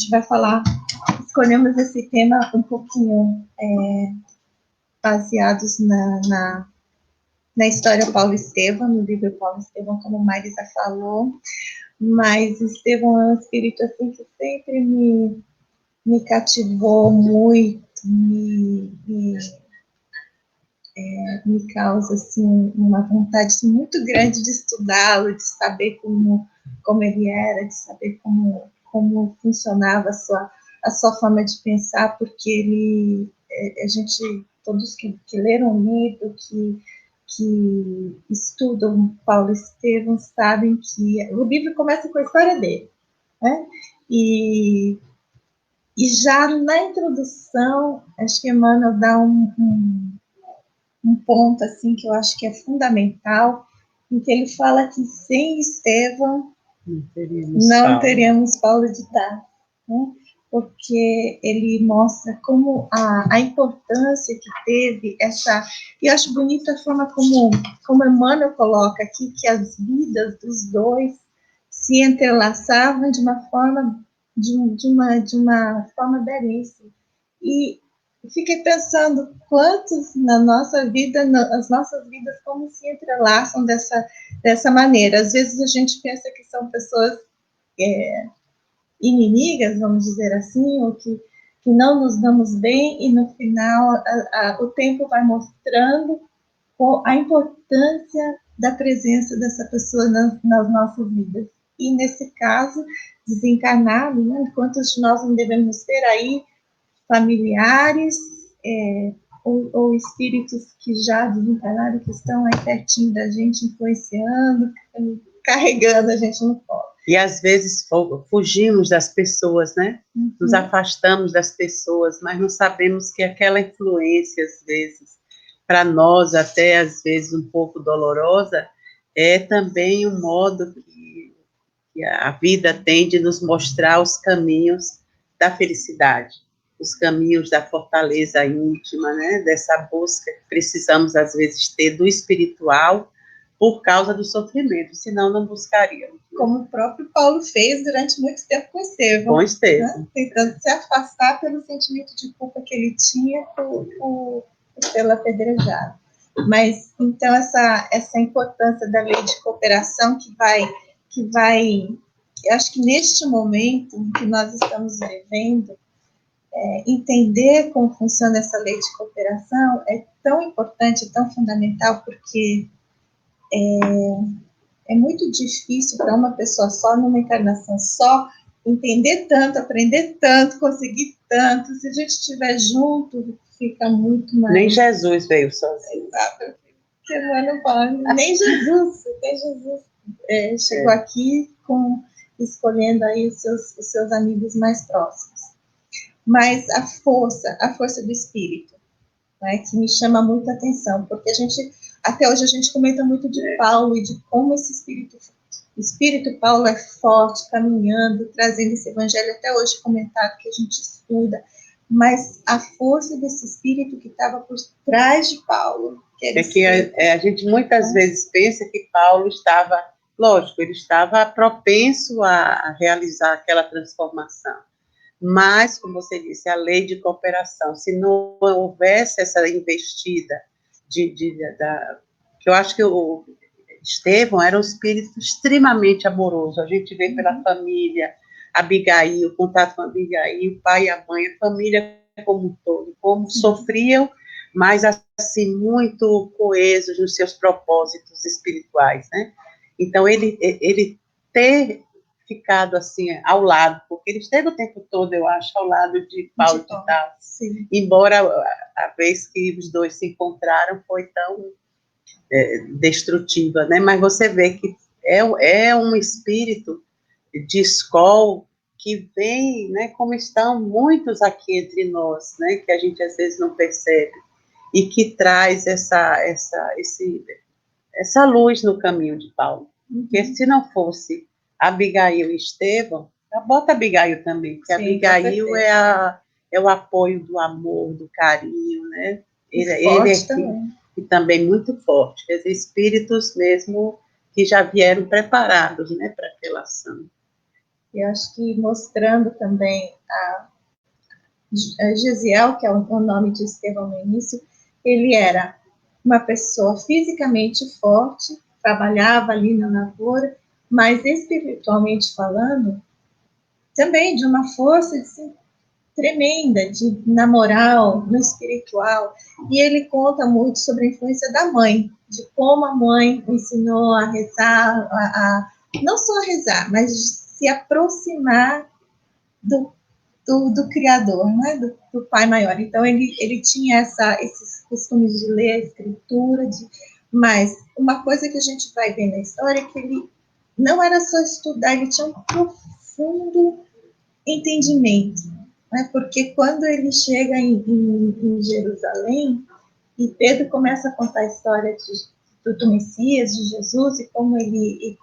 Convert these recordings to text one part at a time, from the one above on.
gente vai falar, escolhemos esse tema um pouquinho baseados na história Paulo Estevão, no livro Paulo Estevão, como Marisa falou, mas Estevão é um espírito assim que sempre me cativou muito, me causa assim uma vontade muito grande de estudá-lo, de saber como ele era, de saber como funcionava a sua forma de pensar, porque ele, a gente, todos que leram o livro, que estudam Paulo Estevão, sabem que o livro começa com a história dele, né? E já na introdução, acho que Emmanuel dá um ponto assim que eu acho que é fundamental, em que ele fala que sem Estevão não teríamos Paulo de Tarso, né? Porque ele mostra como a importância que teve essa... E eu acho bonita a forma como Emmanuel coloca aqui, que as vidas dos dois se entrelaçavam de uma forma belíssima. E fiquei pensando quantos na nossa vida, as nossas vidas, como se entrelaçam dessa maneira. Às vezes a gente pensa que são pessoas inimigas, vamos dizer assim, ou que não nos damos bem, e no final o tempo vai mostrando a importância da presença dessa pessoa nas nossas vidas. E nesse caso, desencarnado, né, quantos de nós não devemos ter aí familiares ou espíritos que já desencarnaram, que estão aí pertinho da gente, influenciando, carregando a gente no colo. E às vezes fugimos das pessoas, né? Uhum. Nos afastamos das pessoas, mas não sabemos que aquela influência, às vezes, para nós, até às vezes um pouco dolorosa, é também um modo que a vida tem de nos mostrar os caminhos da felicidade, os caminhos da fortaleza íntima, né? Dessa busca que precisamos, às vezes, ter do espiritual, por causa do sofrimento, senão não buscaríamos. Como o próprio Paulo fez durante muito tempo com Estevão. Com Estevão. Né? Tentando se afastar pelo sentimento de culpa que ele tinha pela apedrejada. Mas, então, essa importância da lei de cooperação que vai, eu acho que neste momento em que nós estamos vivendo, entender como funciona essa lei de cooperação é tão importante, tão fundamental, porque é muito difícil para uma pessoa só, numa encarnação só, entender tanto, aprender tanto, conseguir tanto. Se a gente estiver junto, fica muito mais... Nem Jesus veio sozinho. Exato. Porque não fala, nem Jesus chegou aqui escolhendo aí os seus amigos mais próximos. Mas a força do espírito, né, que me chama muito a atenção, porque até hoje a gente comenta muito de Paulo e de como esse espírito Paulo é forte, caminhando, trazendo esse evangelho até hoje comentado, que a gente estuda, mas a força desse espírito que estava por trás de Paulo. A gente muitas vezes pensa que Paulo estava, lógico, ele estava propenso a realizar aquela transformação. Mas, como você disse, a lei de cooperação, se não houvesse essa investida que eu acho que o Estevão era um espírito extremamente amoroso, a gente vê pela família, Abigail, o contato com Abigail, o pai e a mãe, a família como um todo, como sofriam, mas assim, muito coesos nos seus propósitos espirituais, né? Então, ele ter ficado assim ao lado, porque ele esteve o tempo todo, eu acho, ao lado de Paulo de Tarso, embora a vez que os dois se encontraram foi tão destrutiva, né? Mas você vê que é um espírito de escola que vem, né? Como estão muitos aqui entre nós, né? Que a gente às vezes não percebe e que traz essa luz no caminho de Paulo, porque se não fosse Abigail e Estevão, bota Abigail também, porque Abigail é o apoio do amor, do carinho, né? Ele é também. E também muito forte, quer dizer, espíritos mesmo que já vieram preparados, né, para aquela ação. E acho que mostrando também a Gesiel, que é o nome de Estevão no início, ele era uma pessoa fisicamente forte, trabalhava ali na lavoura, mas espiritualmente falando, também de uma força assim, tremenda, na moral, no espiritual. E ele conta muito sobre a influência da mãe, de como a mãe o ensinou a rezar, não só a rezar, mas se aproximar do Criador, né? do Pai Maior. Então, ele tinha esses costumes de ler a Escritura, mas uma coisa que a gente vai ver na história é que ele não era só estudar, ele tinha um profundo entendimento, né? Porque quando ele chega em Jerusalém, e Pedro começa a contar a história do Messias, de Jesus, e como ele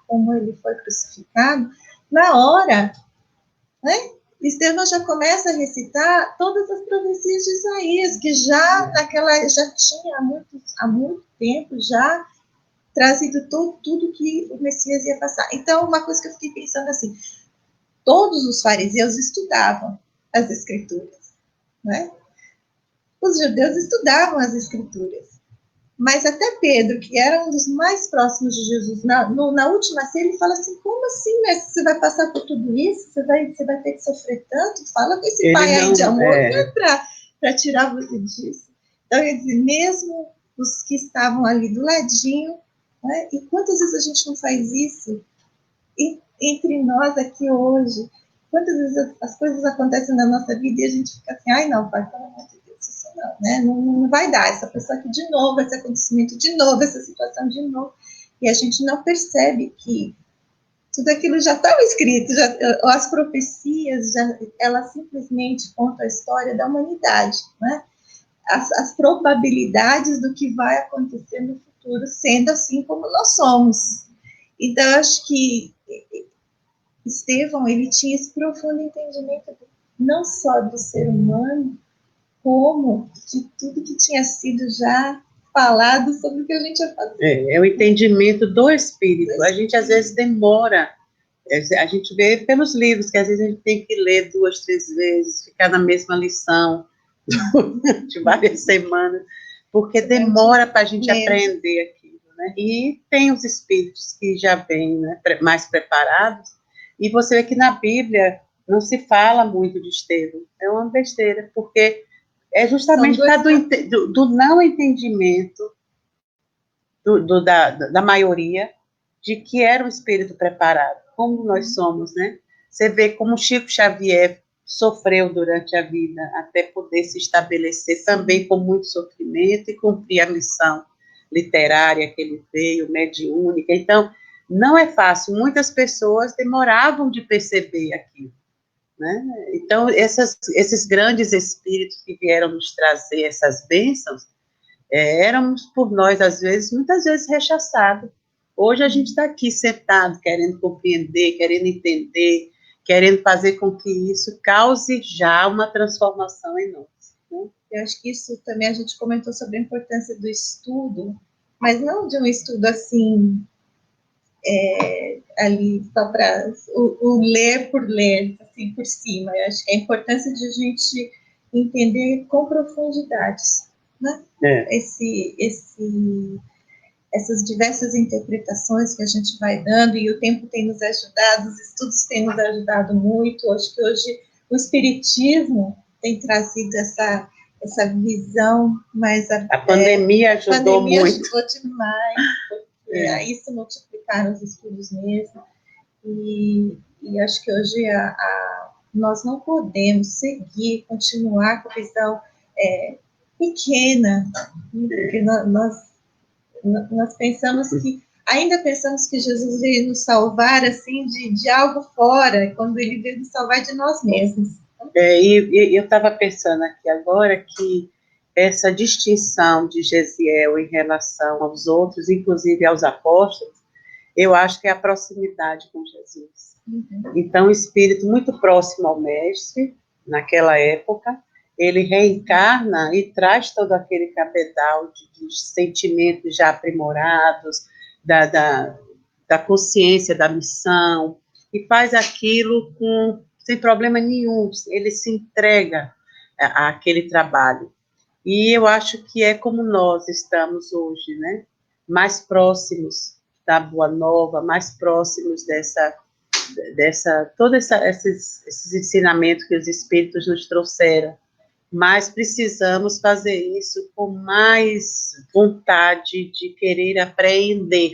foi crucificado, na hora, né? Estevão já começa a recitar todas as profecias de Isaías, que já tinha há muito tempo já trazido tudo que o Messias ia passar. Então, uma coisa que eu fiquei pensando assim, todos os fariseus estudavam as escrituras, né? Os judeus estudavam as escrituras, mas até Pedro, que era um dos mais próximos de Jesus, na última ceia, ele fala assim, como assim, mestre, você vai passar por tudo isso? Você vai ter que sofrer tanto? Fala com esse pai aí de amor, né, para tirar você disso. Então, ele diz, mesmo os que estavam ali do ladinho, né, e quantas vezes a gente não faz isso entre nós aqui hoje? Quantas vezes as coisas acontecem na nossa vida e a gente fica assim, ai não, pai, pelo amor de Deus, isso não, né? Não vai dar, essa pessoa aqui de novo, esse acontecimento de novo, essa situação de novo. E a gente não percebe que tudo aquilo já estava escrito, as profecias, elas simplesmente contam a história da humanidade, né? As probabilidades do que vai acontecer no futuro, sendo assim como nós somos. Então, acho que Estevão, ele tinha esse profundo entendimento não só do ser humano, como de tudo que tinha sido já falado sobre o que a gente ia fazer. É o entendimento do Espírito. A gente, às vezes, demora. A gente vê pelos livros, que às vezes a gente tem que ler 2, 3 vezes, ficar na mesma lição durante várias semanas, porque demora para a gente aprender aquilo, né? E tem os espíritos que já vêm, né, mais preparados, e você vê que na Bíblia não se fala muito de Estevão. É uma besteira, porque é justamente por causa do não entendimento da maioria de que era um espírito preparado, como nós somos, né? Você vê como Chico Xavier sofreu durante a vida até poder se estabelecer também com muito sofrimento e cumprir a missão literária que ele veio, mediúnica. Então, não é fácil. Muitas pessoas demoravam de perceber aquilo, né? Então, esses grandes espíritos que vieram nos trazer essas bênçãos, éramos por nós, às vezes, muitas vezes rechaçados. Hoje a gente está aqui sentado, querendo compreender, querendo entender, querendo fazer com que isso cause já uma transformação em nós. Né? Eu acho que isso também a gente comentou sobre a importância do estudo, mas não de um estudo assim, ali só para o ler por ler, assim, por cima. Eu acho que a importância de a gente entender com profundidades, né? Essas diversas interpretações que a gente vai dando, e o tempo tem nos ajudado, os estudos têm nos ajudado muito. Acho que hoje o espiritismo tem trazido essa visão mais... A pandemia ajudou muito. Ajudou demais, porque aí se multiplicaram os estudos mesmo, e acho que hoje nós não podemos continuar com a visão pequena, porque nós pensamos ainda pensamos que Jesus veio nos salvar, assim, de algo fora, quando ele veio nos salvar de nós mesmos. E eu estava pensando aqui agora que essa distinção de Gesiel em relação aos outros, inclusive aos apóstolos, eu acho que é a proximidade com Jesus. Uhum. Então, o espírito muito próximo ao mestre, naquela época, ele reencarna e traz todo aquele cabedal de sentimentos já aprimorados, da consciência da missão, e faz aquilo sem problema nenhum, ele se entrega àquele trabalho. E eu acho que é como nós estamos hoje, né? Mais próximos da Boa Nova, mais próximos esses ensinamentos que os Espíritos nos trouxeram. Mas precisamos fazer isso com mais vontade de querer apreender,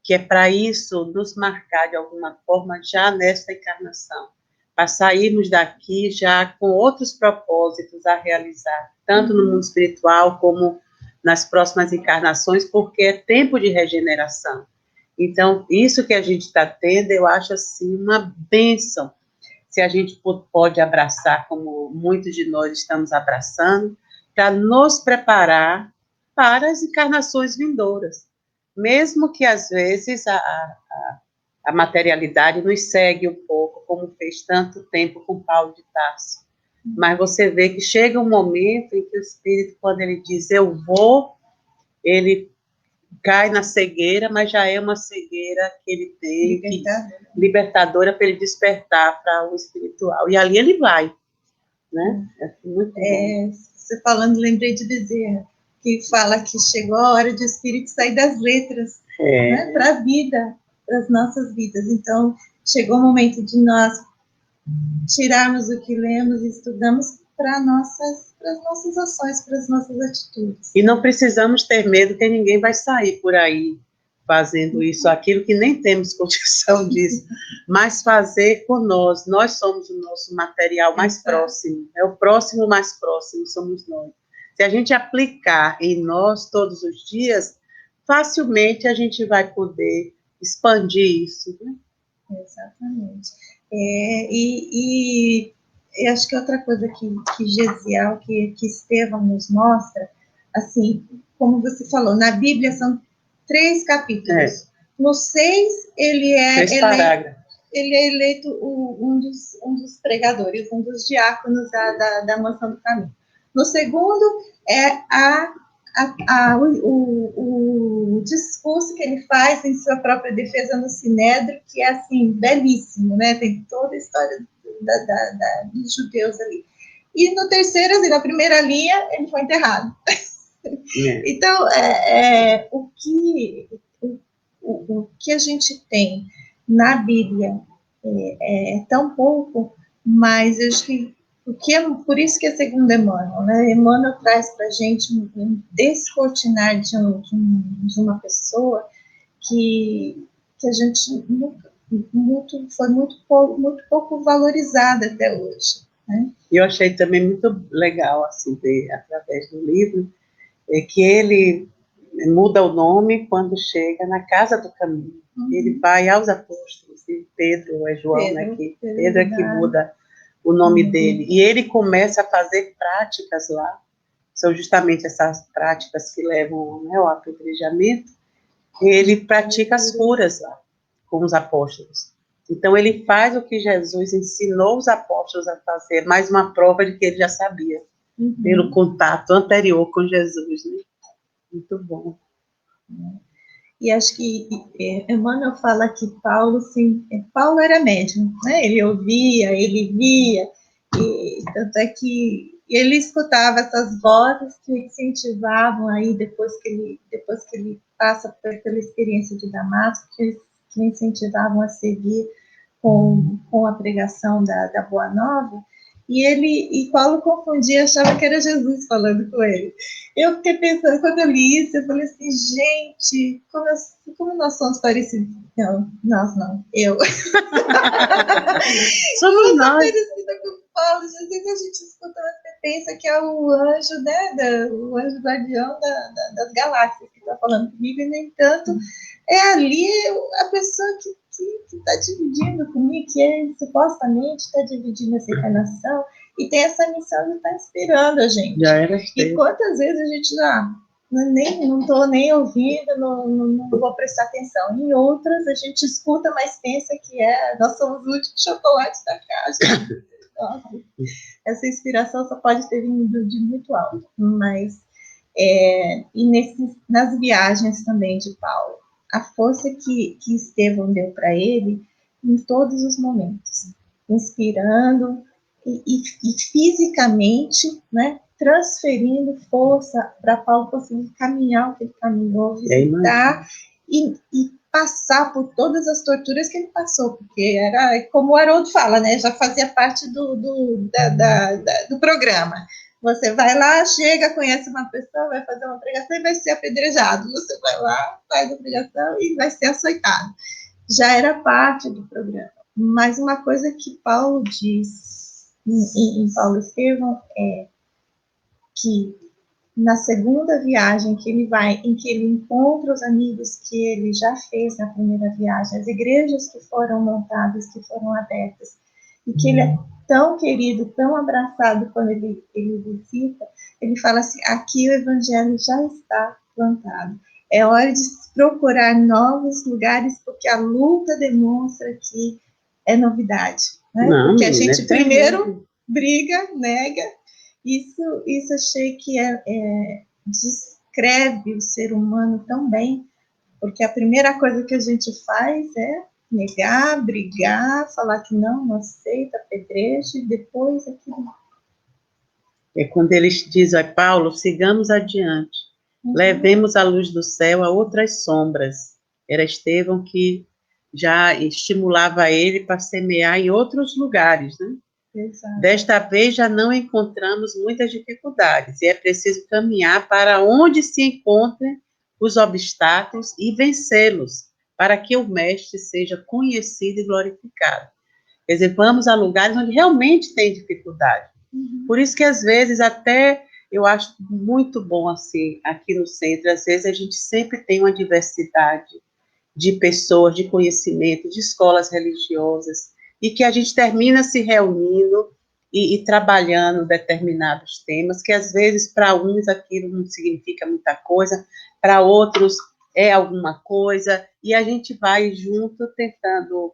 que é para isso nos marcar de alguma forma já nesta encarnação, para sairmos daqui já com outros propósitos a realizar, tanto no mundo espiritual como nas próximas encarnações, porque é tempo de regeneração. Então, isso que a gente está tendo, eu acho assim uma bênção, se a gente pode abraçar, como muitos de nós estamos abraçando, para nos preparar para as encarnações vindouras. Mesmo que, às vezes, a materialidade nos segue um pouco, como fez tanto tempo com Paulo de Tarso. Mas você vê que chega um momento em que o Espírito, quando ele diz, eu vou, ele cai na cegueira, mas já é uma cegueira que ele tem, libertadora para ele despertar para o espiritual. E ali ele vai, né? É muito bom. Você falando, lembrei de Bezerra, que fala que chegou a hora de o espírito sair das letras, né, para a vida, para as nossas vidas. Então, chegou o momento de nós tirarmos o que lemos e estudamos para as nossas ações, para as nossas atitudes. E não precisamos ter medo que ninguém vai sair por aí fazendo isso, aquilo, que nem temos condição disso, mas fazer por nós. Nós somos o nosso material mais próximo, é o próximo mais próximo, somos nós. Se a gente aplicar em nós todos os dias, facilmente a gente vai poder expandir isso, né? Exatamente. E acho que outra coisa que Gesiel, que Estevão nos mostra, assim, como você falou, na Bíblia são 3 capítulos. No 6, ele é eleito um dos pregadores, um dos diáconos da Mansão do Caminho. No segundo, é o discurso que ele faz em sua própria defesa no Sinédrio, que é, assim, belíssimo, né? Tem toda a história dos judeus ali. E no terceiro, assim, na primeira linha, ele foi enterrado. Então, o que a gente tem na Bíblia é tão pouco, mas eu acho que por isso que é segundo Emmanuel, né? Emmanuel traz para a gente um descortinar de uma pessoa que a gente foi muito pouco valorizada até hoje, né? Eu achei também muito legal, assim, ver, através do livro, que ele muda o nome quando chega na Casa do Caminho. Ele vai aos apóstolos, e Pedro é João, né? Pedro é que muda o nome dele. E ele começa a fazer práticas lá, são justamente essas práticas que levam, né, ao apedrejamento. Ele pratica as curas lá, com os apóstolos. Então, ele faz o que Jesus ensinou os apóstolos a fazer, mais uma prova de que ele já sabia, pelo contato anterior com Jesus, né? Muito bom. E acho que Emmanuel fala que Paulo era médium, né? Ele ouvia, ele via, e tanto é que ele escutava essas vozes que o incentivavam aí, depois que ele passa pela experiência de Damasco, que o incentivavam a seguir com a pregação da Boa Nova. E Paulo confundia, achava que era Jesus falando com ele. Eu fiquei pensando, quando eu li isso, eu falei assim, gente, como nós somos parecidos. Não, nós não, eu. Somos nós. Parecida com Paulo, às vezes a gente escuta, você pensa que é o anjo, né, o anjo guardião das galáxias que está falando comigo, e, no entanto, é ali a pessoa que está dividindo comigo, que supostamente está dividindo essa encarnação, e tem essa missão de estar inspirando a gente. E quantas vezes a gente não estou nem ouvindo, não vou prestar atenção. Em outras, a gente escuta, mas pensa que nós somos o último chocolate da caixa. Nossa, essa inspiração só pode ter vindo de muito alto. Mas, nas viagens também de Paulo, a força que Estevão deu para ele em todos os momentos, inspirando e fisicamente, né, transferindo força para Paulo conseguir caminhar o que ele caminhou, visitar e passar por todas as torturas que ele passou, porque era, como o Haroldo fala, né, já fazia parte do programa. Você vai lá, chega, conhece uma pessoa, vai fazer uma pregação e vai ser apedrejado. Você vai lá, faz a pregação e vai ser açoitado. Já era parte do programa. Mas uma coisa que Paulo diz em Paulo Estevão é que na segunda viagem que ele vai, em que ele encontra os amigos que ele já fez na primeira viagem, as igrejas que foram montadas, que foram abertas, e que ele é tão querido, tão abraçado quando ele visita, ele fala assim, aqui o evangelho já está plantado. É hora de procurar novos lugares, porque a luta demonstra que é novidade. Né? Não, porque a gente primeiro briga, nega. Isso achei que descreve o ser humano tão bem, porque a primeira coisa que a gente faz é negar, brigar, falar que não aceita, apedreja, e depois aquilo. É quando ele diz a Paulo, sigamos adiante, levemos a luz do céu a outras sombras. Era Estevão que já estimulava ele para semear em outros lugares, né? Exato. Desta vez já não encontramos muitas dificuldades, e é preciso caminhar para onde se encontrem os obstáculos e vencê-los, para que o Mestre seja conhecido e glorificado. Quer dizer, vamos a lugares onde realmente tem dificuldade. Por isso que, às vezes, até eu acho muito bom, assim, aqui no centro, às vezes a gente sempre tem uma diversidade de pessoas, de conhecimento, de escolas religiosas, e que a gente termina se reunindo e trabalhando determinados temas, que às vezes para uns aquilo não significa muita coisa, para outros é alguma coisa, e a gente vai junto tentando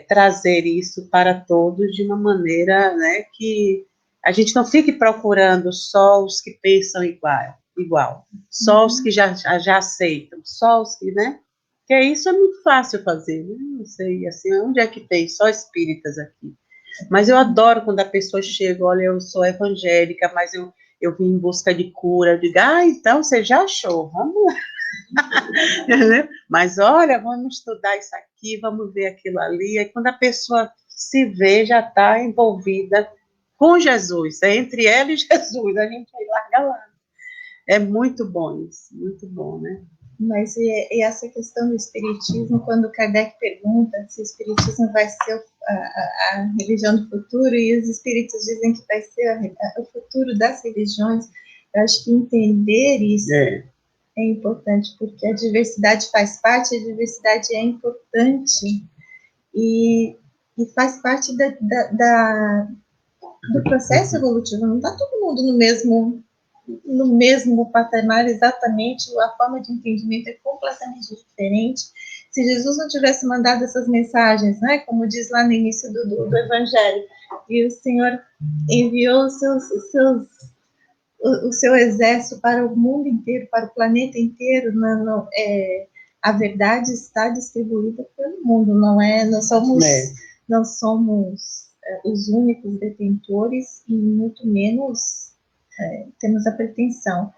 trazer isso para todos de uma maneira, né, que a gente não fique procurando só os que pensam igual, só os que já aceitam, só os que, né, que isso é muito fácil fazer, né? Não sei, assim, onde é que tem só espíritas aqui? Mas eu adoro quando a pessoa chega, olha, eu sou evangélica, mas eu vim em busca de cura. Eu digo, então você já achou, vamos lá. Mas olha, vamos estudar isso aqui, vamos ver aquilo ali. Aí quando a pessoa se vê, já está envolvida com Jesus, é entre ela e Jesus, a gente aí larga lá. É muito bom isso, muito bom, né? Mas e essa questão do espiritismo, quando Kardec pergunta se o espiritismo vai ser a religião do futuro, e os espíritos dizem que vai ser o futuro das religiões, eu acho que entender isso é importante, porque a diversidade faz parte, a diversidade é importante, e faz parte do processo evolutivo. Não está todo mundo no mesmo patamar, exatamente, a forma de entendimento é completamente diferente. Se Jesus não tivesse mandado essas mensagens, né, como diz lá no início do Evangelho, e o Senhor enviou o seu exército para o mundo inteiro, para o planeta inteiro, a verdade está distribuída pelo mundo, não somos os únicos detentores, e muito menos temos a pretensão.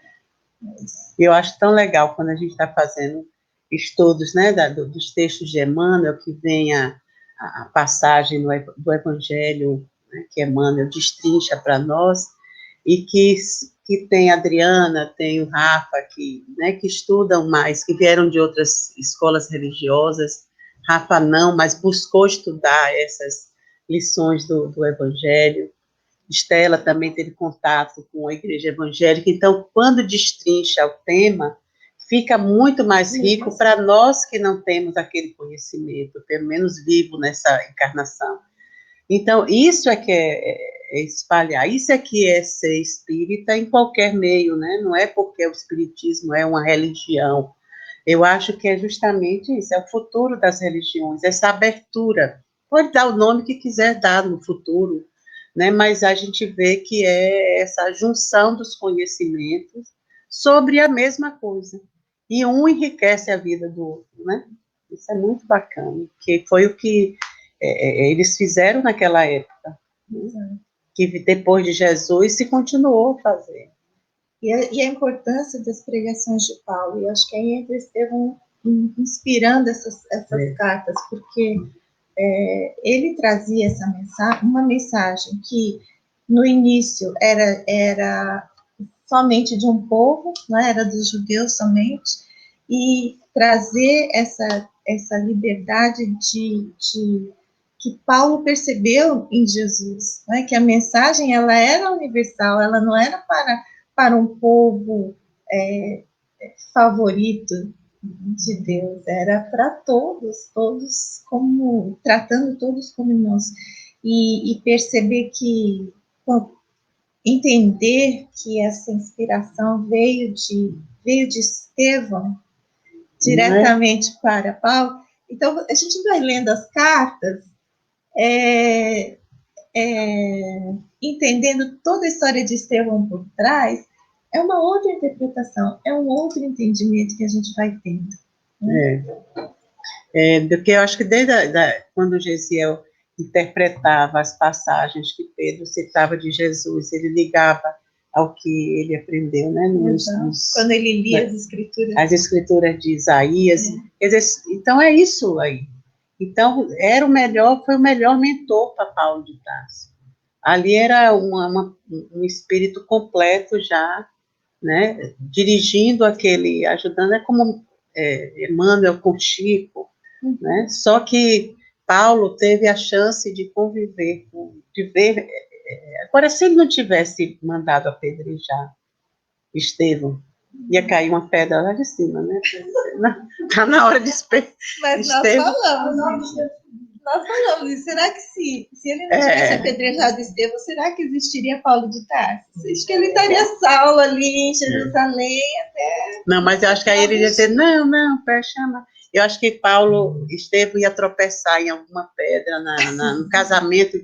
Eu acho tão legal quando a gente está fazendo estudos, né, dos textos de Emmanuel, que vem a passagem do Evangelho, né, que Emmanuel destrincha para nós, e que tem a Adriana, tem o Rafa, que estudam mais, que vieram de outras escolas religiosas. Rafa não, mas buscou estudar essas lições do Evangelho. Estela também teve contato com a igreja evangélica, então, quando destrincha o tema, fica muito mais rico para nós que não temos aquele conhecimento, pelo menos vivo nessa encarnação. Então, isso é que é espalhar, isso é que é ser espírita em qualquer meio, né? Não é porque o espiritismo é uma religião. Eu acho que é justamente isso, é o futuro das religiões, essa abertura. Pode dar o nome que quiser dar no futuro, né? Mas a gente vê que é essa junção dos conhecimentos sobre a mesma coisa. E um enriquece a vida do outro, né? Isso é muito bacana, que foi o que eles fizeram naquela época, que depois de Jesus se continuou fazendo. E a importância das pregações de Paulo, e acho que aí entra Estevão inspirando essas cartas, porque ele trazia uma mensagem que no início era somente de um povo, né, era dos judeus somente, e trazer essa liberdade que Paulo percebeu em Jesus, né, que a mensagem ela era universal, ela não era para um povo favorito de Deus, era para todos como, tratando todos como irmãos, e perceber que, entender que essa inspiração veio de Estevão, diretamente para Paulo. Então, a gente vai lendo as cartas, entendendo toda a história de Estevão por trás, é uma outra interpretação, é um outro entendimento que a gente vai tendo. Né? Porque eu acho que desde quando Gesiel interpretava as passagens que Pedro citava de Jesus, ele ligava ao que ele aprendeu, né? Quando ele lia as escrituras de Isaías. Quer dizer, então é isso aí. Então, foi o melhor mentor para Paulo de Tarso. Ali era um espírito completo já, né? Dirigindo ajudando, como Emmanuel com Chico, né? Só que Paulo teve a chance de conviver, de ver. Agora, se ele não tivesse mandado apedrejar Estevão, ia cair uma pedra lá de cima, né? Está na hora de Mas Estevão. Nós falamos isso. Será que se ele não tivesse apedrejado Estevão, será que existiria Paulo de Tarso? Acho que ele estaria salvo ali em Jerusalém até... Não, mas eu acho que aí ele ia dizer, não, chama... Eu acho que Estevão ia tropeçar em alguma pedra no casamento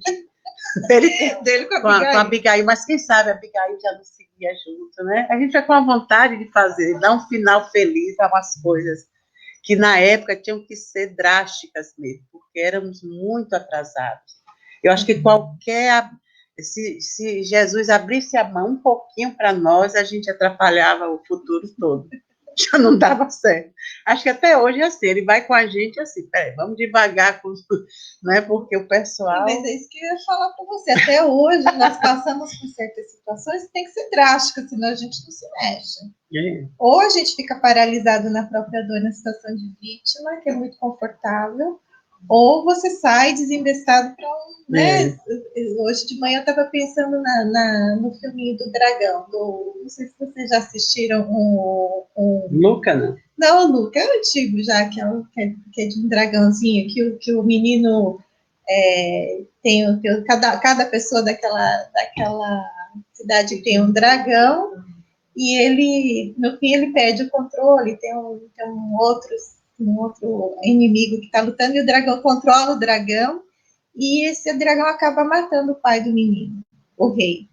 dele com a Abigail, mas quem sabe a Abigail já não seguia junto, né? A gente vai com a vontade de fazer, dar um final feliz a umas coisas que na época tinham que ser drásticas mesmo, porque éramos muito atrasados. Eu acho que se Jesus abrisse a mão um pouquinho para nós, a gente atrapalhava o futuro todo. Já não dava certo. Acho que até hoje é assim, ele vai com a gente assim, vamos devagar, né, porque o pessoal... Mas é isso que eu ia falar para você, até hoje nós passamos por certas situações que tem que ser drásticas, senão a gente não se mexe. Ou a gente fica paralisado na própria dor, na situação de vítima, que é muito confortável, ou você sai desembestado para um... Né? Hoje de manhã eu estava pensando no filminho do Dragão, não sei se vocês já assistiram Luca, né? Não, o Luca é antigo já, que é de um dragãozinho, que o menino cada pessoa daquela cidade tem um dragão, e ele, no fim, ele perde o controle, tem um outro inimigo que está lutando, e o dragão controla o dragão, e esse dragão acaba matando o pai do menino, o rei.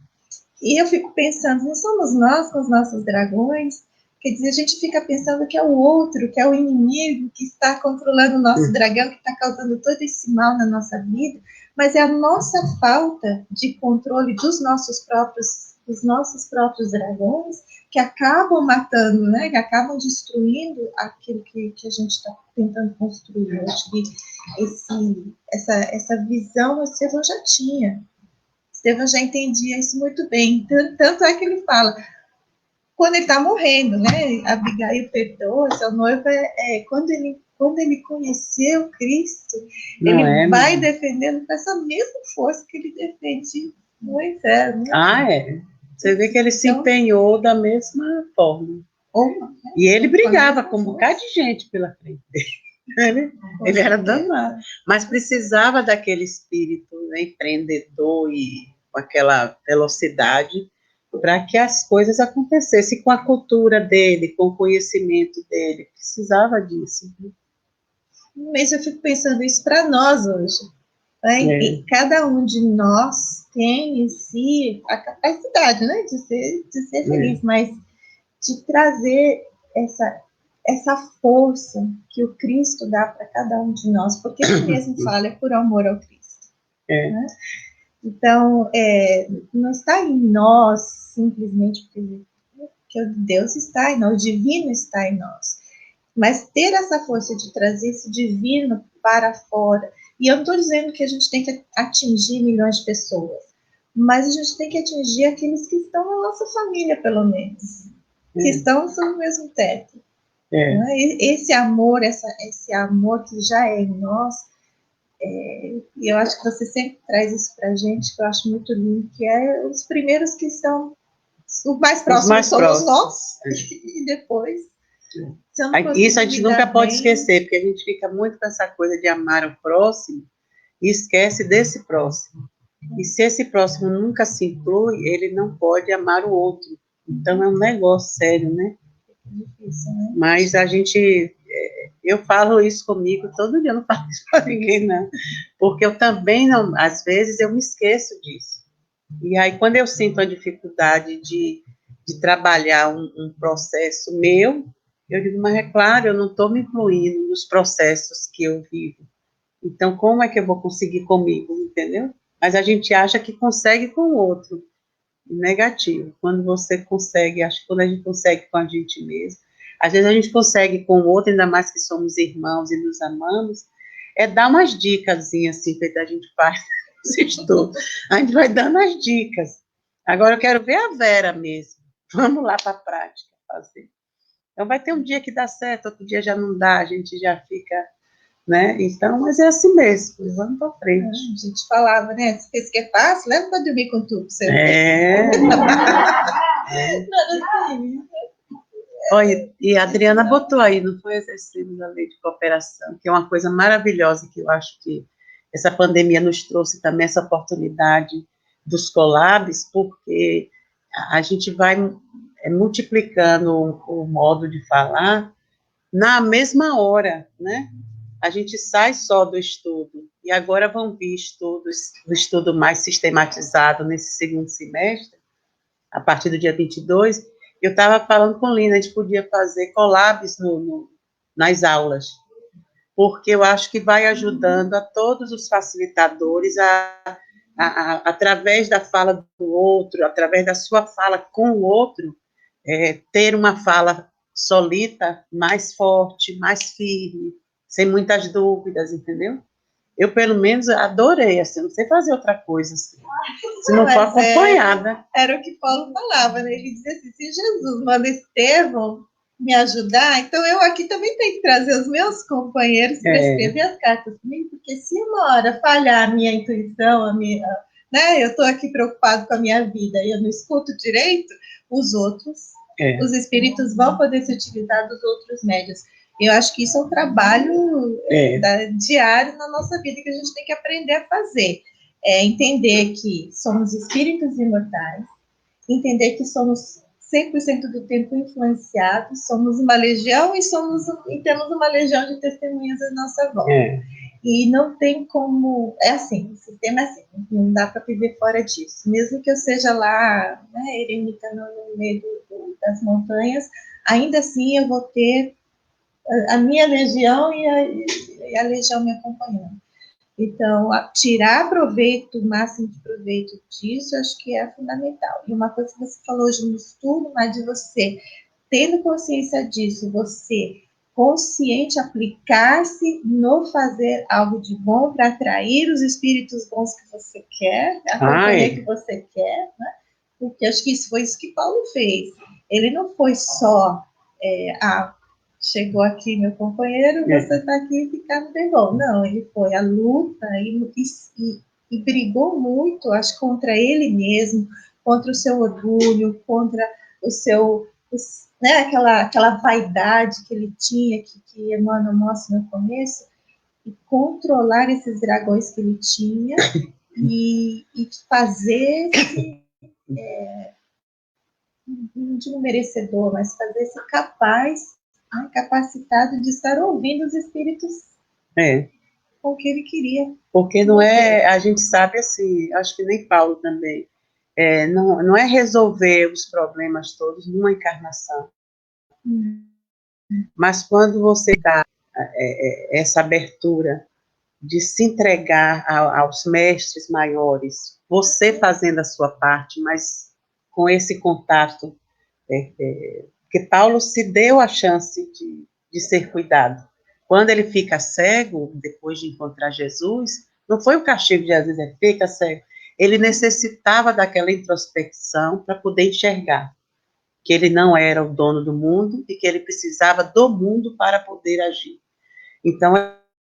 E eu fico pensando, não somos nós com os nossos dragões? Quer dizer, a gente fica pensando que é o outro, que é o inimigo que está controlando o nosso dragão, que está causando todo esse mal na nossa vida, mas é a nossa falta de controle dos nossos próprios dragões que acabam matando, né? Que acabam destruindo aquilo que a gente está tentando construir. Eu acho que essa visão o Estevão já tinha. Estevão já entendia isso muito bem. Tanto é que ele fala, quando ele está morrendo, né? Abigail perdoa, seu noivo quando ele conheceu Cristo, ele vai defendendo com essa mesma força que ele defende Moisés. Né? Você vê que ele se empenhou da mesma forma. E ele brigava com um bocado de gente pela frente dele. Ele era danado. Mas precisava daquele espírito, né, empreendedor e com aquela velocidade para que as coisas acontecessem com a cultura dele, com o conhecimento dele. Precisava disso. Mas eu fico pensando isso para nós hoje. Né? E cada um de nós tem em si a capacidade, né, de ser feliz, mas de trazer essa força que o Cristo dá para cada um de nós, porque ele mesmo fala, é por amor ao Cristo. Né? Então, não está em nós, simplesmente porque Deus está em nós, o divino está em nós. Mas ter essa força de trazer esse divino para fora. E eu não estou dizendo que a gente tem que atingir milhões de pessoas, mas a gente tem que atingir aqueles que estão na nossa família, pelo menos, que estão sob o mesmo teto. Né? Esse amor, esse amor que já é em nós, e eu acho que você sempre traz isso para a gente, que eu acho muito lindo, que é os primeiros que estão, os mais próximos somos nós, e depois... Isso a gente nunca pode esquecer, porque a gente fica muito com essa coisa de amar o próximo e esquece desse próximo. E se esse próximo nunca se inclui, ele não pode amar o outro. Então é um negócio sério, né? Difícil, né? Mas a gente, eu falo isso comigo, todo dia eu não falo isso para ninguém, não. Porque eu também não, às vezes eu me esqueço disso. E aí quando eu sinto a dificuldade de trabalhar um processo meu, eu digo, mas é claro, eu não estou me incluindo nos processos que eu vivo. Então, como é que eu vou conseguir comigo, entendeu? Mas a gente acha que consegue com o outro. Negativo. Quando você consegue, acho que quando a gente consegue com a gente mesmo, às vezes a gente consegue com o outro, ainda mais que somos irmãos e nos amamos, dar umas dicas, assim, que a gente faz nos estudos. A gente vai dando as dicas. Agora eu quero ver a Vera mesmo. Vamos lá para a prática fazer. Então, vai ter um dia que dá certo, outro dia já não dá, a gente já fica, né? Então, mas é assim mesmo, vamos para frente. A gente falava, né? Se fez que é fácil, leva para dormir com tudo. Você assim. Olha, e a Adriana botou aí, não foi exercício da lei de cooperação, que é uma coisa maravilhosa, que eu acho que essa pandemia nos trouxe também essa oportunidade dos collabs, porque a gente vai multiplicando o modo de falar na mesma hora, né? A gente sai só do estudo, e agora vão vir o estudo mais sistematizado nesse segundo semestre, a partir do dia 22, eu estava falando com Lina, a gente podia fazer collabs nas aulas, porque eu acho que vai ajudando a todos os facilitadores através da fala do outro, através da sua fala com o outro, ter uma fala solita, mais forte, mais firme, sem muitas dúvidas, entendeu? Eu, pelo menos, adorei, assim, não sei fazer outra coisa, assim, se não for acompanhada. Era o que Paulo falava, né? Ele dizia assim, se Jesus manda Estevão me ajudar, então eu aqui também tenho que trazer os meus companheiros para escrever as cartas comigo, porque se uma hora falhar a minha intuição, né? Eu estou aqui preocupado com a minha vida e eu não escuto direito, os outros, os espíritos vão poder se utilizar dos outros médios. Eu acho que isso é um trabalho diário na nossa vida que a gente tem que aprender a fazer. Entender que somos espíritos imortais, entender que somos 100% do tempo influenciados, somos uma legião e temos uma legião de testemunhas à nossa volta. E não tem como... É assim, o sistema é assim, não dá para viver fora disso. Mesmo que eu seja lá, né, eremita no meio das montanhas, ainda assim eu vou ter a minha legião e a legião me acompanhando. Então, tirar proveito, o máximo de proveito disso, acho que é fundamental. E uma coisa que você falou hoje no estudo, mas de você, tendo consciência disso, você consciente aplicar-se no fazer algo de bom para atrair os espíritos bons que você quer, a companhia que você quer, né? Porque acho que isso foi isso que Paulo fez. Ele não foi só chegou aqui meu companheiro, você está aqui e ficando bem bom. Não, ele foi à luta e brigou muito, acho, contra ele mesmo, contra o seu orgulho, contra o seu, né, aquela vaidade que ele tinha, que Emmanuel mostra no começo, e controlar esses dragões que ele tinha e fazer-se não digo merecedor, mas fazer-se capaz, né, capacitado de estar ouvindo os espíritos com o que ele queria. Porque não é, a gente sabe assim, acho que nem Paulo também, não é resolver os problemas todos numa encarnação. Mas quando você dá essa abertura de se entregar aos mestres maiores, você fazendo a sua parte, mas com esse contato, que Paulo se deu a chance de ser cuidado. Quando ele fica cego, depois de encontrar Jesus, não foi o castigo de Jesus, ele fica cego. Ele necessitava daquela introspecção para poder enxergar que ele não era o dono do mundo e que ele precisava do mundo para poder agir. Então,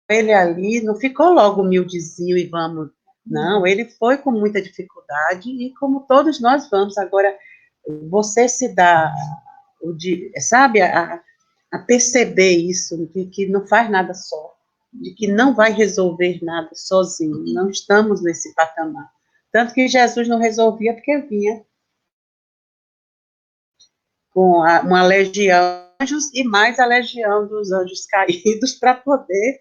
ele ali não ficou logo humildezinho e vamos, não, ele foi com muita dificuldade e como todos nós vamos. Agora, você se dá, sabe, a perceber isso, de que não faz nada só, de que não vai resolver nada sozinho, não estamos nesse patamar. Tanto que Jesus não resolvia porque vinha com uma legião de anjos e mais a legião dos anjos caídos para poder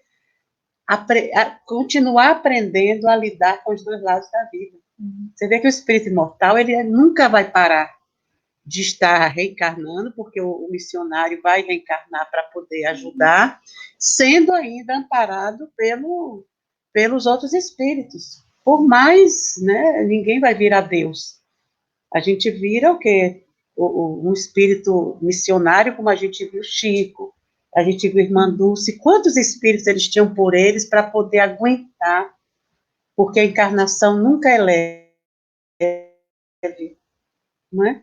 continuar aprendendo a lidar com os dois lados da vida. Você vê que o espírito imortal, ele nunca vai parar de estar reencarnando, porque o missionário vai reencarnar para poder ajudar, sendo ainda amparado pelos outros espíritos. Por mais, né, ninguém vai virar Deus. A gente vira o quê? Um espírito missionário, como a gente viu Chico, a gente viu Irmã Dulce, quantos espíritos eles tinham por eles para poder aguentar, porque a encarnação nunca é leve, não é?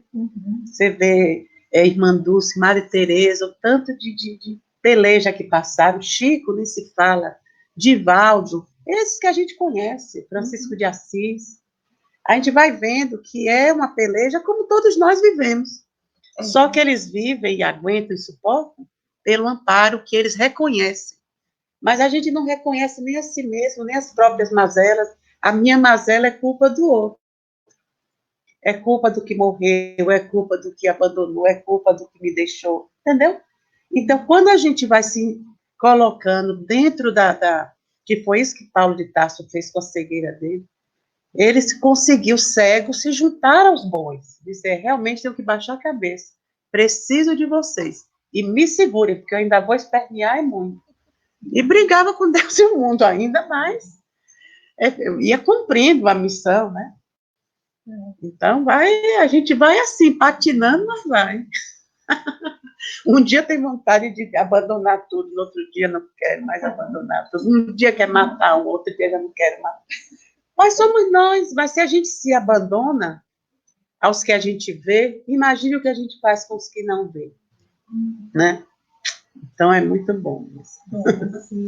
Você vê Irmã Dulce, Maria Tereza, o tanto de peleja que passaram, Chico nem se fala, Divaldo, esses que a gente conhece, Francisco de Assis, a gente vai vendo que é uma peleja como todos nós vivemos. Só que eles vivem e aguentam e suportam pelo amparo que eles reconhecem. Mas a gente não reconhece nem a si mesmo, nem as próprias mazelas. A minha mazela é culpa do outro. É culpa do que morreu, é culpa do que abandonou, é culpa do que me deixou. Entendeu? Então, quando a gente vai se colocando dentro que foi isso que Paulo de Tarso fez com a cegueira dele, ele conseguiu, cego, se juntar aos bons. Dizer, realmente tenho que baixar a cabeça. Preciso de vocês. E me segurem, porque eu ainda vou espernear muito. E brigava com Deus e o mundo ainda mais. Eu ia cumprindo a missão, né? Então, a gente vai assim, patinando, mas vai. Um dia tem vontade de abandonar tudo, no outro dia não quero mais abandonar tudo. Um dia quer matar, um outro dia já não quero matar. Mas somos nós, mas se a gente se abandona aos que a gente vê, imagine o que a gente faz com os que não vê, né? Então é muito bom.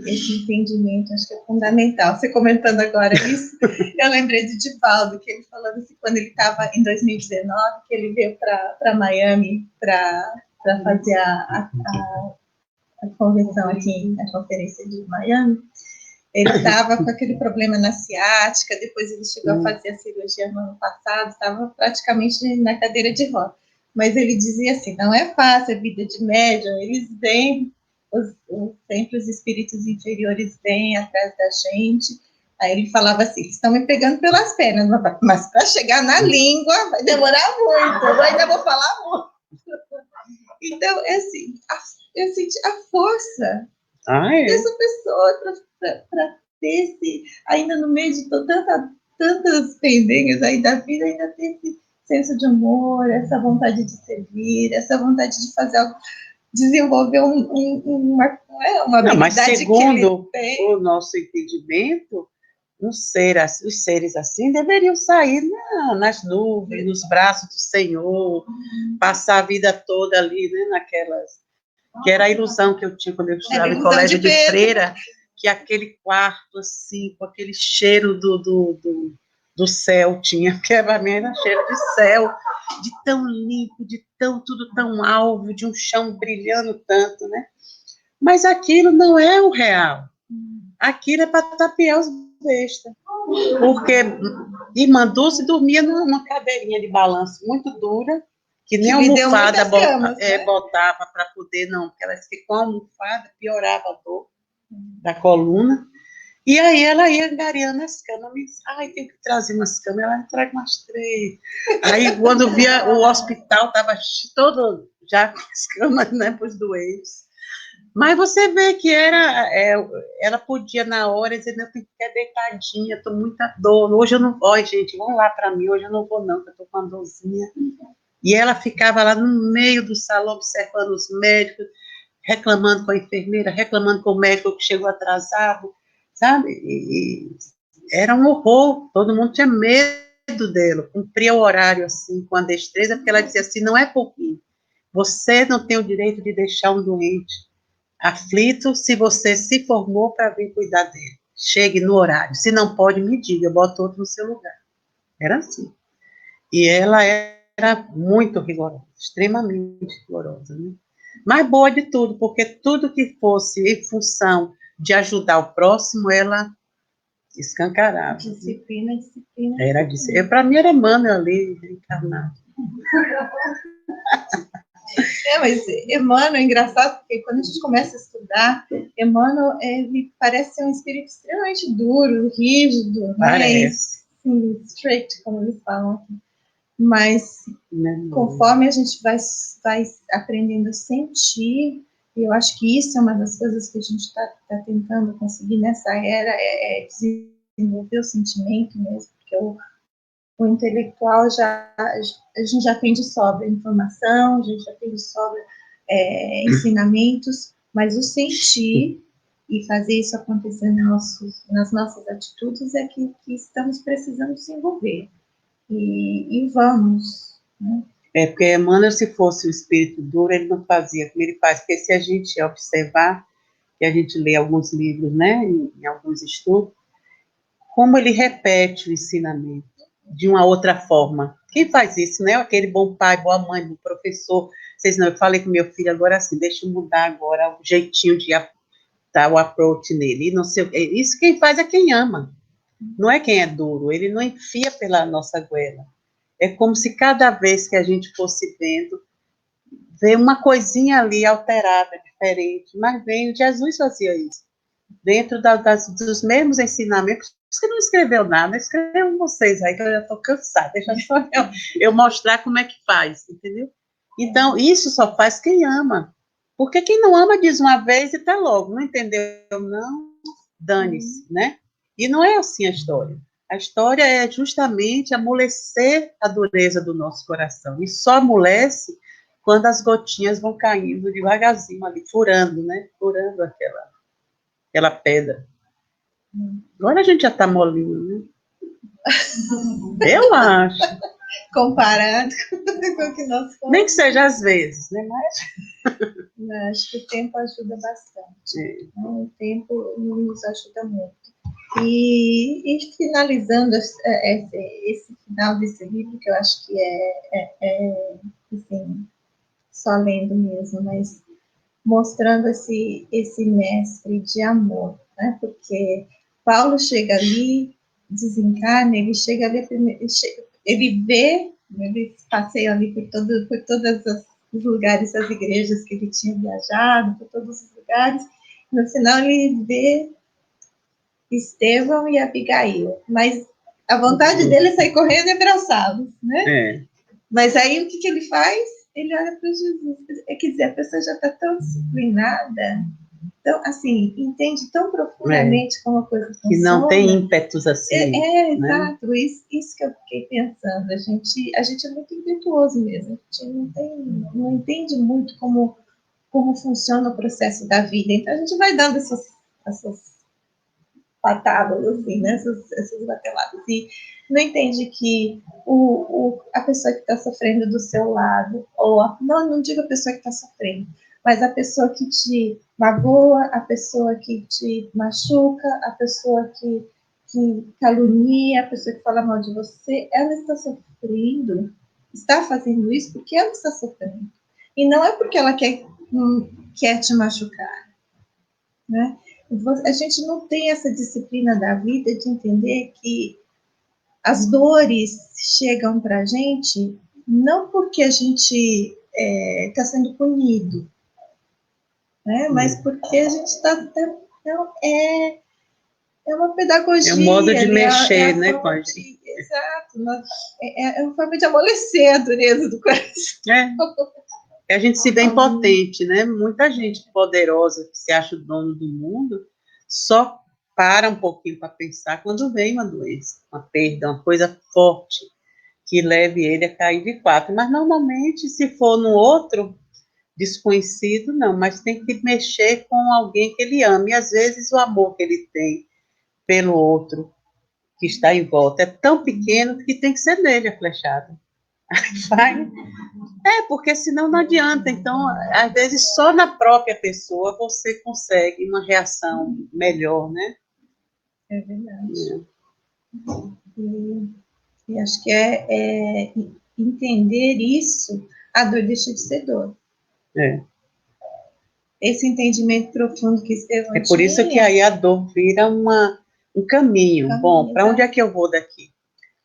Esse entendimento acho que é fundamental. Você comentando agora isso, eu lembrei de Divaldo, que ele falando assim, quando ele estava em 2019, que ele veio para Miami para fazer a convenção aqui, a conferência de Miami. Ele estava com aquele problema na ciática, depois ele chegou a fazer a cirurgia no ano passado, estava praticamente na cadeira de roda. Mas ele dizia assim, não é fácil a vida de médium, eles vêm, sempre os espíritos inferiores vêm atrás da gente. Aí ele falava assim, eles estão me pegando pelas pernas, mas para chegar na língua vai demorar muito, eu ainda vou falar muito. Então, é assim, eu senti a força dessa pessoa para ter esse, ainda no meio de tantas pendências aí da vida, ainda ter esse senso de humor, essa vontade de servir, essa vontade de fazer algo, desenvolver uma habilidade. Mas segundo o nosso entendimento, os seres assim deveriam sair nas nuvens, nos braços do Senhor, passar a vida toda ali, né, naquelas... Que era a ilusão que eu tinha quando eu estudava em colégio de freira, que aquele quarto, assim, com aquele cheiro do céu tinha, que para mim era cheiro de céu, de tão limpo, de tudo tão alvo, de um chão brilhando tanto, né? Mas aquilo não é o real. Aquilo é para tapear os bestas. Porque Irmã Dulce dormia numa cadeirinha de balanço muito dura, que nem a almofada botava para poder, não, porque ela disse que com a almofada piorava a dor da coluna. E aí ela ia angariando as camas, me disse, tem que trazer umas camas, ela me traz umas 3. Aí quando via o hospital, estava todo já com as camas, né, para os doentes. Mas você vê que ela podia na hora dizer, não, eu fiquei deitadinha, estou muita dor, hoje eu não vou, gente, vão lá para mim, hoje eu não vou não, que eu estou com uma dorzinha. E ela ficava lá no meio do salão, observando os médicos, reclamando com a enfermeira, reclamando com o médico que chegou atrasado, sabe? E era um horror, todo mundo tinha medo dela, cumpria o horário assim, com a destreza, porque ela dizia assim, não é por mim, você não tem o direito de deixar um doente aflito se você se formou para vir cuidar dele. Chegue no horário. Se não pode, me diga, eu boto outro no seu lugar. Era assim. E ela era muito rigorosa, extremamente rigorosa, né? Mas boa de tudo, porque tudo que fosse em função de ajudar o próximo, ela escancarava. Disciplina, disciplina. Era disciplina. Para mim era Emmanuel ali, encarnado. Mas Emmanuel é engraçado, porque quando a gente começa a estudar, Emmanuel, ele parece ser um espírito extremamente duro, rígido, Parece. Né? Strict, como eles falam aqui. Mas, conforme a gente vai aprendendo a sentir, e eu acho que isso é uma das coisas que a gente está tentando conseguir nessa era, é desenvolver o sentimento mesmo, porque o intelectual a gente já tem de sobra informação, a gente já tem de sobra ensinamentos, mas o sentir e fazer isso acontecer nas nossas atitudes é que estamos precisando desenvolver. E vamos. Né? Porque Emmanuel, se fosse o espírito duro, ele não fazia como ele faz, porque se a gente observar, e a gente lê alguns livros, né, em alguns estudos, como ele repete o ensinamento de uma outra forma. Quem faz isso, né? Aquele bom pai, boa mãe, bom professor. Vocês não, eu falei com meu filho agora assim, deixa eu mudar agora o jeitinho de dar o approach nele. E não sei, isso quem faz é quem ama. Não é quem é duro, ele não enfia pela nossa goela. É como se cada vez que a gente fosse vendo, ver uma coisinha ali alterada, diferente. Mas vem, Jesus fazia isso. Dentro dos mesmos ensinamentos, você não escreveu nada, escrevam vocês aí, que eu já estou cansada, deixa só eu mostrar como é que faz, entendeu? Então, isso só faz quem ama. Porque quem não ama diz uma vez e tá logo, não entendeu? Não, dane-se, né? E não é assim a história. A história é justamente amolecer a dureza do nosso coração. E só amolece quando as gotinhas vão caindo devagarzinho ali, furando, né? Furando aquela pedra. Agora a gente já está molinho, né? Eu acho. Comparado com o que nós fomos. Nem que seja às vezes, né? Mas acho que o tempo ajuda bastante. O tempo nos ajuda muito. E finalizando esse final desse livro, que eu acho que assim, só lendo mesmo, mas mostrando esse mestre de amor, né? Porque Paulo chega ali, desencarna, ele chega ali, ele vê, ele passeia ali por todos os lugares, as igrejas que ele tinha viajado, por todos os lugares, no final ele vê Estevão e Abigail, mas a vontade dele é sair correndo e abraçá-los, né? É. Mas aí o que ele faz? Ele olha para Jesus. Quer dizer, a pessoa já está tão disciplinada, então, assim, entende tão profundamente como a coisa funciona. Que não tem ímpetos assim. Né? Exato. Isso que eu fiquei pensando. A gente é muito impetuoso mesmo. A gente não entende muito como funciona o processo da vida. Então, a gente vai dando essas patadas, assim, né? Essas bateladas. E não entende que a pessoa que está sofrendo do seu lado, não digo a pessoa que está sofrendo, mas a pessoa que te magoa, a pessoa que te machuca, a pessoa que calunia, a pessoa que fala mal de você, ela está sofrendo, está fazendo isso porque ela está sofrendo. E não é porque ela quer te machucar, né? A gente não tem essa disciplina da vida de entender que as dores chegam para a gente não porque a gente está sendo punido, né? Mas porque a gente está... É uma pedagogia. É um modo de mexer, né, com a gente. Exato. É uma forma de amolecer a dureza do coração. a gente se vê impotente, né? Muita gente poderosa que se acha o dono do mundo só para um pouquinho para pensar quando vem uma doença, uma perda, uma coisa forte que leve ele a cair de quatro. Mas normalmente, se for no outro desconhecido, não, mas tem que mexer com alguém que ele ama. E às vezes o amor que ele tem pelo outro que está em volta é tão pequeno que tem que ser nele a flechada. Vai. Porque senão não adianta. Então, às vezes, só na própria pessoa você consegue uma reação melhor, né? É verdade. E acho que é entender isso, a dor deixa de ser dor. Esse entendimento profundo que Estevão É por isso que aí a dor vira um caminho. Bom, para onde é que eu vou daqui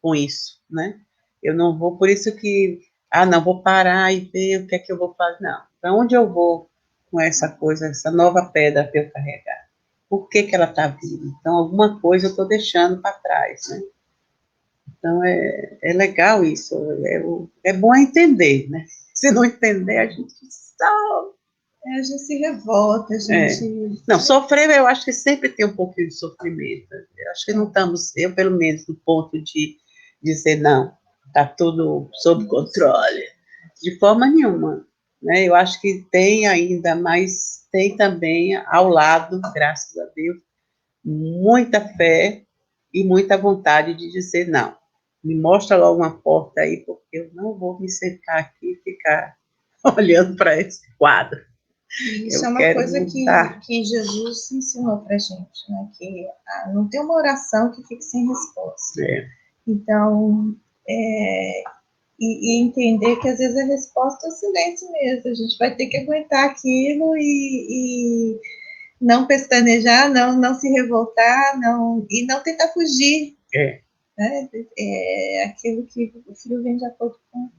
com isso, né? Eu não vou, por isso que, não, vou parar e ver o que é que eu vou fazer. Não, para onde eu vou com essa coisa, essa nova pedra para eu carregar? Por que ela está vindo? Então, alguma coisa eu estou deixando para trás, né? Então, é legal isso, é bom entender, né? Se não entender, a gente só... A gente se revolta, a gente... Não, sofrer, eu acho que sempre tem um pouquinho de sofrimento. Eu acho que não estamos, eu pelo menos, no ponto de dizer, não, está tudo sob controle. De forma nenhuma, né? Eu acho que tem ainda, mas tem também ao lado, graças a Deus, muita fé e muita vontade de dizer, não, me mostra logo uma porta aí, porque eu não vou me sentar aqui e ficar olhando para esse quadro. Isso é uma coisa que Jesus ensinou para a gente, né? Que não tem uma oração que fique sem resposta. Então, e entender que às vezes a resposta é o silêncio mesmo. A gente vai ter que aguentar aquilo e não pestanejar, não se revoltar, e não tentar fugir. Né? É aquilo que o frio vem de acordo com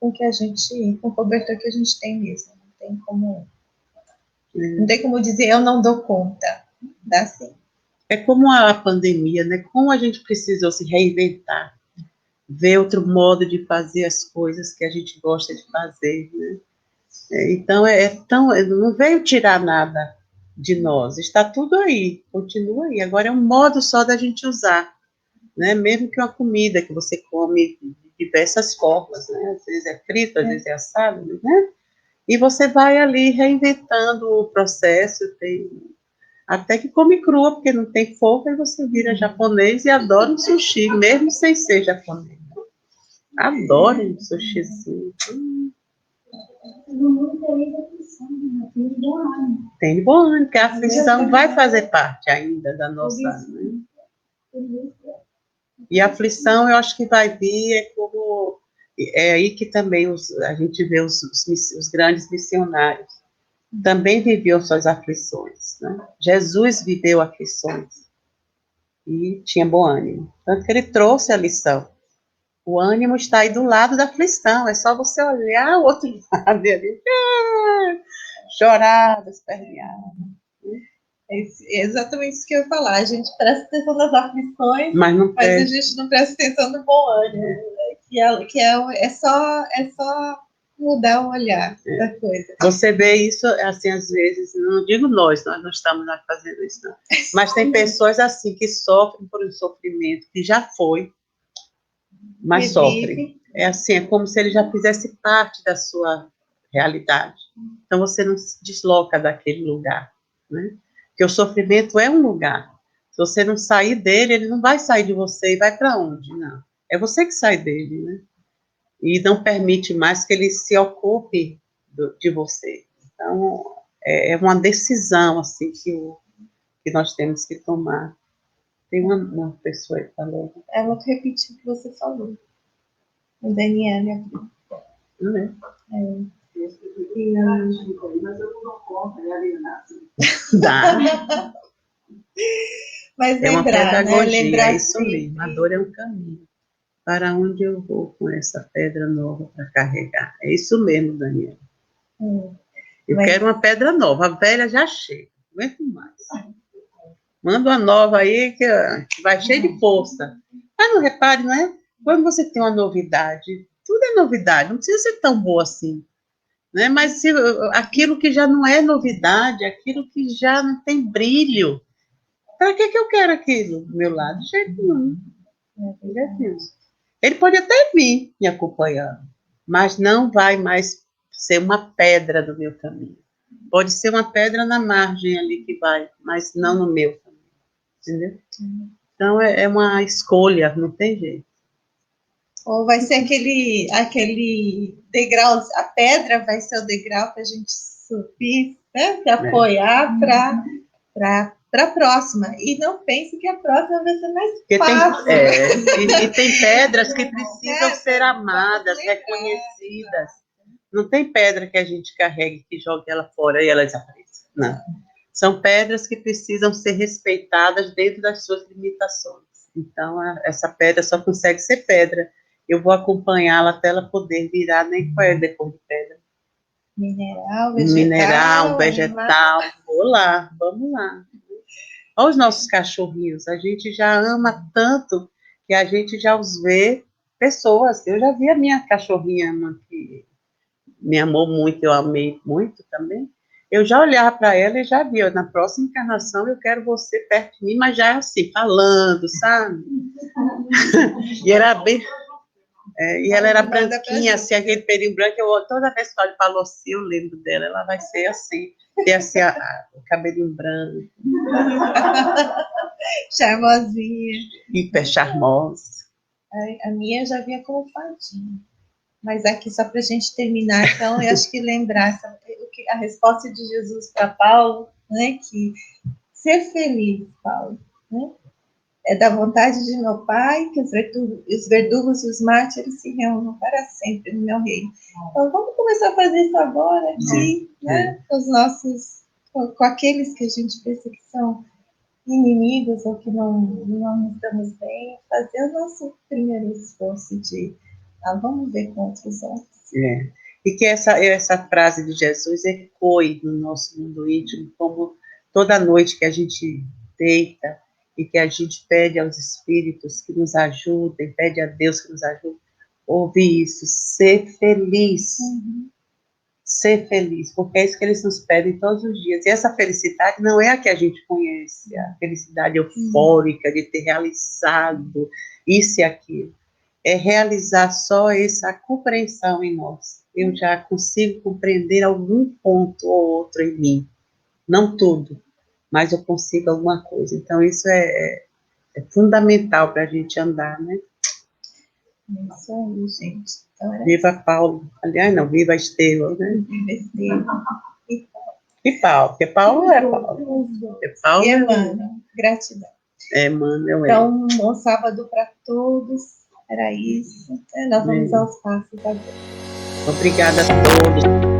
o cobertor que a gente tem mesmo. Não tem como dizer, eu não dou conta. Dá sim. É como a pandemia, né? Como a gente precisou se reinventar, ver outro modo de fazer as coisas que a gente gosta de fazer, né? Então, não veio tirar nada de nós, está tudo aí, continua aí. Agora é um modo só da gente usar, né? Mesmo que uma comida que você come de diversas formas, né? Às vezes é frito, às vezes é assado, né? E você vai ali reinventando o processo, até que come crua, porque não tem fogo, e você vira japonês e adora um sushi, mesmo sem ser japonês. Adoro um sushizinho. Tem de bom ânimo, porque a aflição vai fazer parte ainda da nossa... Né? E a aflição, eu acho que vai vir, é aí que também a gente vê os grandes missionários. Também viviam suas aflições, né? Jesus viveu aflições e tinha bom ânimo. Tanto que ele trouxe a lição. O ânimo está aí do lado da aflição, é só você olhar o outro lado e ali, chorar, desperdiar. É exatamente isso que eu ia falar. A gente presta atenção nas aflições, mas a gente não presta atenção no bom ânimo. É só mudar o olhar da coisa. Você vê isso, assim, às vezes, não digo nós não estamos fazendo isso, não. Mas tem pessoas, assim, que sofrem por um sofrimento que já foi, mas sofrem. É assim, é como se ele já fizesse parte da sua realidade. Então, você não se desloca daquele lugar, né? Porque o sofrimento é um lugar. Se você não sair dele, ele não vai sair de você e vai para onde? Não. É você que sai dele, né? E não permite mais que ele se ocupe de você. Então, é uma decisão, assim, que nós temos que tomar. Tem uma pessoa aí falando. Ela repetiu o que você falou. O Daniela. Não é? Mas eu não dou conta, é alienar. Dá. Mas é uma pedagogia, lembrar é isso mesmo. A dor é um caminho. Para onde eu vou com essa pedra nova para carregar? É isso mesmo, Daniela. Eu quero uma pedra nova. A velha já chega. Não aguento mais. Manda uma nova aí que vai cheia de força. Mas não repare, não é? Quando você tem uma novidade, tudo é novidade. Não precisa ser tão boa assim. né? Mas se, aquilo que já não é novidade, aquilo que já não tem brilho, para que eu quero aquilo do meu lado? De jeito nenhum. Ele pode até vir me acompanhando, mas não vai mais ser uma pedra do meu caminho. Pode ser uma pedra na margem ali que vai, mas não no meu caminho. Entendeu? Então é uma escolha, não tem jeito. Ou vai ser aquele degrau, a pedra vai ser o degrau para a gente subir, né? Se apoiar para a próxima. E não pense que a próxima vai ser mais fácil. E tem pedras que precisam ser amadas, reconhecidas. Não tem pedra que a gente carregue, que jogue ela fora e ela desapareça. Não. São pedras que precisam ser respeitadas dentro das suas limitações. Então, essa pedra só consegue ser pedra. Eu vou acompanhá-la até ela poder virar, nem qual é depois de pedra. Mineral, vegetal. Vamos lá. Olha os nossos cachorrinhos. A gente já ama tanto que a gente já os vê pessoas. Eu já vi a minha cachorrinha, que me amou muito, eu amei muito também. Eu já olhava para ela e já via, na próxima encarnação eu quero você perto de mim, mas já assim, falando, sabe? E era bem... e ela era branquinha, assim, aquele pelinho branco, toda vez que eu olho para a Lucy, eu lembro dela, ela vai ser assim, ter assim, o cabelinho branco. Charmosinha. Hiper charmosa. A minha já vinha como fadinha. Mas aqui, só para a gente terminar, então, eu acho que lembrar a resposta de Jesus para Paulo, né, que ser feliz, Paulo, né, é da vontade de meu Pai que os verdugos e os mártires se reúnam para sempre no meu reino. Então, vamos começar a fazer isso agora aqui, né, com aqueles que a gente pensa que são inimigos ou que não estamos bem, fazer o nosso primeiro esforço de vamos ver com outros olhos. E que essa frase de Jesus ecoe no nosso mundo íntimo, como toda noite que a gente deita e que a gente pede aos espíritos que nos ajudem, pede a Deus que nos ajude, ouvir isso, ser feliz. Ser feliz, porque é isso que eles nos pedem todos os dias. E essa felicidade não é a que a gente conhece, a felicidade eufórica de ter realizado isso e aquilo. É realizar só essa compreensão em nós. Eu já consigo compreender algum ponto ou outro em mim. Não tudo, mas eu consigo alguma coisa. Então, isso é fundamental para a gente andar, né? É isso aí, gente. Então, viva Paulo. Aliás, não, viva Estevão, né? Viva Estevão. E Paulo, porque Paulo é Paulo. Paulo e Emmanuel. Gratidão. Emmanuel. Então, um bom sábado para todos. Era isso. Nós vamos aos passos agora. Obrigada a todos.